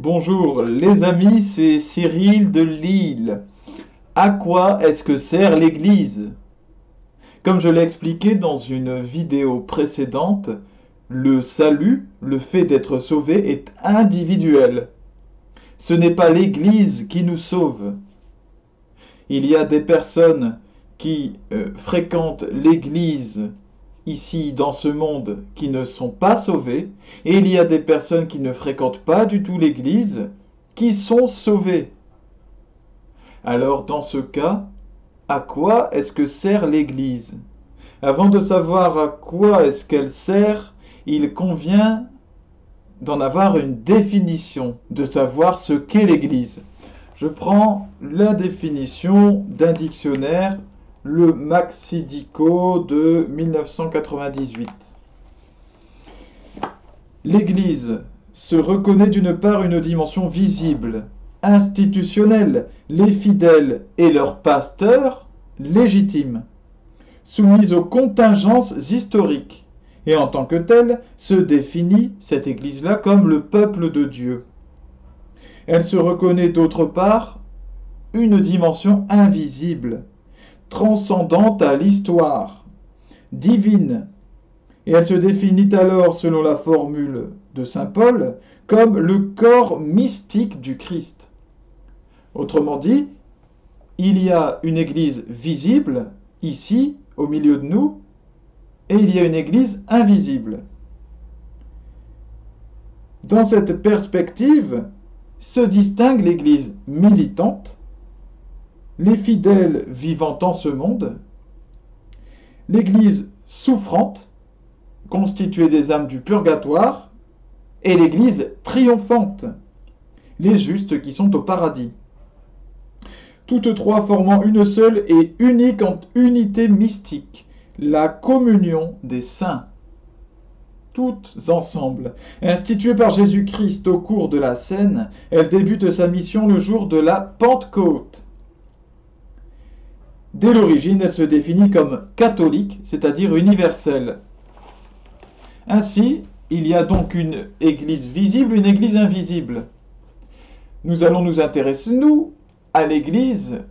Bonjour les amis, c'est Cyril de Lille. À quoi est-ce que sert l'Église? Comme je l'ai expliqué dans une vidéo précédente, le salut, le fait d'être sauvé est individuel. Ce n'est pas l'Église qui nous sauve. Il y a des personnes qui fréquentent l'Église ici dans ce monde qui ne sont pas sauvées, et il y a des personnes qui ne fréquentent pas du tout l'Église qui sont sauvées. Alors dans ce cas, à quoi est-ce que sert l'Église? Avant de savoir à quoi est-ce qu'elle sert, il convient d'en avoir une définition, de savoir ce qu'est l'Église. Je prends la définition d'un dictionnaire, le Maxidico de 1998. L'Église se reconnaît d'une part une dimension visible, institutionnelle, les fidèles et leurs pasteurs légitimes, soumise aux contingences historiques, et en tant que telle se définit cette Église-là comme le peuple de Dieu. Elle se reconnaît d'autre part une dimension invisible, transcendante à l'histoire, divine, et elle se définit alors, selon la formule de saint Paul, comme le corps mystique du Christ. Autrement dit, il y a une Église visible, ici, au milieu de nous, et il y a une Église invisible. Dans cette perspective, se distingue l'Église militante, les fidèles vivant en ce monde, l'Église souffrante, constituée des âmes du purgatoire, et l'Église triomphante, les justes qui sont au paradis. Toutes trois formant une seule et unique unité mystique, la communion des saints. Toutes ensemble. Instituée par Jésus-Christ au cours de la scène, elle débute sa mission le jour de la Pentecôte. Dès l'origine, elle se définit comme catholique, c'est-à-dire universelle. Ainsi, il y a donc une Église visible, une Église invisible. Nous allons nous intéresser, nous, à l'Église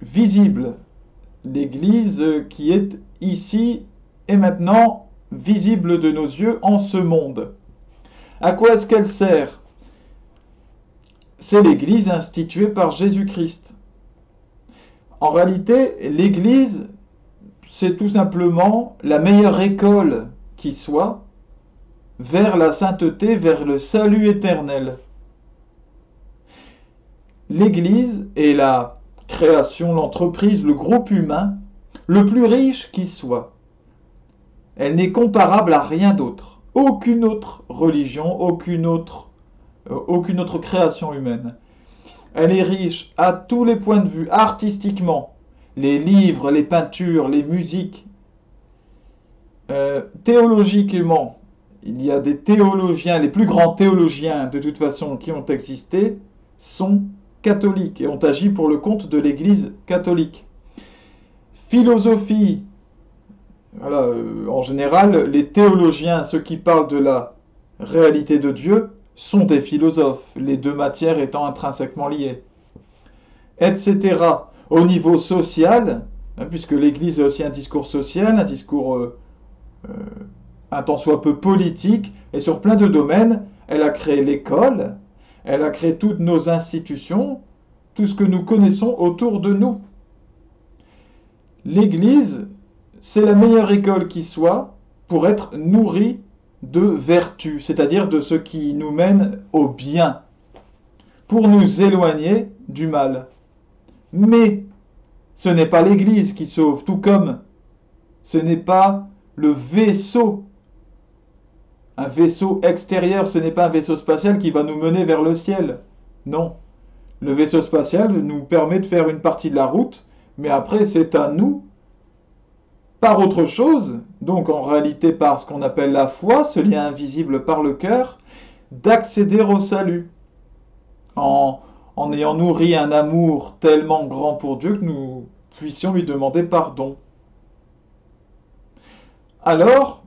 visible, l'Église qui est ici et maintenant visible de nos yeux en ce monde. À quoi est-ce qu'elle sert? C'est l'Église instituée par Jésus-Christ. En réalité, l'Église, c'est tout simplement la meilleure école qui soit vers la sainteté, vers le salut éternel. L'Église est la création, l'entreprise, le groupe humain le plus riche qui soit. Elle n'est comparable à rien d'autre. Aucune autre religion, aucune autre création humaine. Elle est riche à tous les points de vue, artistiquement. Les livres, les peintures, les musiques. Théologiquement, il y a des théologiens, les plus grands théologiens de toute façon qui ont existé sont catholiques et ont agi pour le compte de l'Église catholique. Philosophie, voilà, en général, les théologiens, ceux qui parlent de la réalité de Dieu, sont des philosophes, les deux matières étant intrinsèquement liées, etc. Au niveau social, puisque l'Église a aussi un discours social, un discours un tant soit peu politique, et sur plein de domaines, elle a créé l'école, elle a créé toutes nos institutions, tout ce que nous connaissons autour de nous. L'Église, c'est la meilleure école qui soit pour être nourrie de vertu, c'est-à-dire de ce qui nous mène au bien, pour nous éloigner du mal. Mais ce n'est pas l'Église qui sauve, tout comme ce n'est pas le vaisseau. Un vaisseau extérieur, ce n'est pas un vaisseau spatial qui va nous mener vers le ciel. Non. Le vaisseau spatial nous permet de faire une partie de la route, mais après c'est à nous, par autre chose, donc en réalité par ce qu'on appelle la foi, ce lien invisible par le cœur, d'accéder au salut. En ayant nourri un amour tellement grand pour Dieu que nous puissions lui demander pardon. Alors,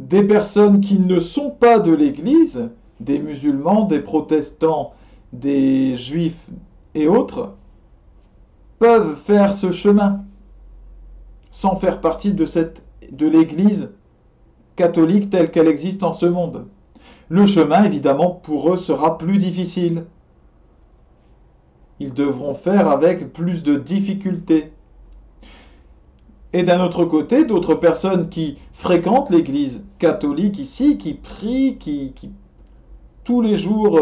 des personnes qui ne sont pas de l'Église, des musulmans, des protestants, des juifs et autres, peuvent faire ce chemin sans faire partie de l'Église catholique telle qu'elle existe en ce monde. Le chemin, évidemment, pour eux sera plus difficile. Ils devront faire avec plus de difficultés. Et d'un autre côté, d'autres personnes qui fréquentent l'Église catholique ici, qui prient, qui tous les jours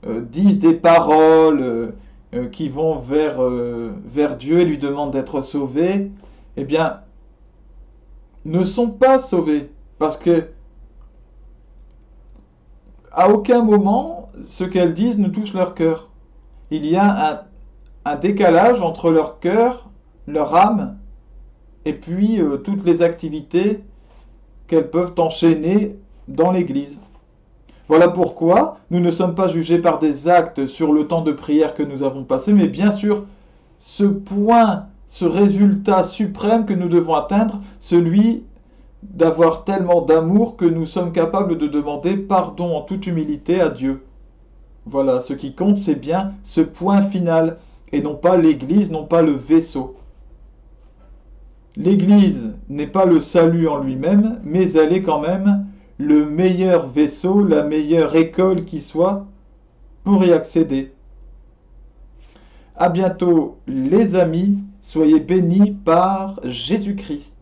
disent des paroles, qui vont vers Dieu et lui demandent d'être sauvés, eh bien, ne sont pas sauvés. Parce que à aucun moment, ce qu'elles disent ne touche leur cœur. Il y a un décalage entre leur cœur, leur âme, et puis toutes les activités qu'elles peuvent enchaîner dans l'Église. Voilà pourquoi nous ne sommes pas jugés par des actes sur le temps de prière que nous avons passé, mais bien sûr ce point, ce résultat suprême que nous devons atteindre, celui d'avoir tellement d'amour que nous sommes capables de demander pardon en toute humilité à Dieu. Voilà, ce qui compte, c'est bien ce point final, et non pas l'Église, non pas le vaisseau. L'Église n'est pas le salut en lui-même, mais elle est quand même le meilleur vaisseau, la meilleure école qui soit pour y accéder. À bientôt les amis, soyez bénis par Jésus-Christ.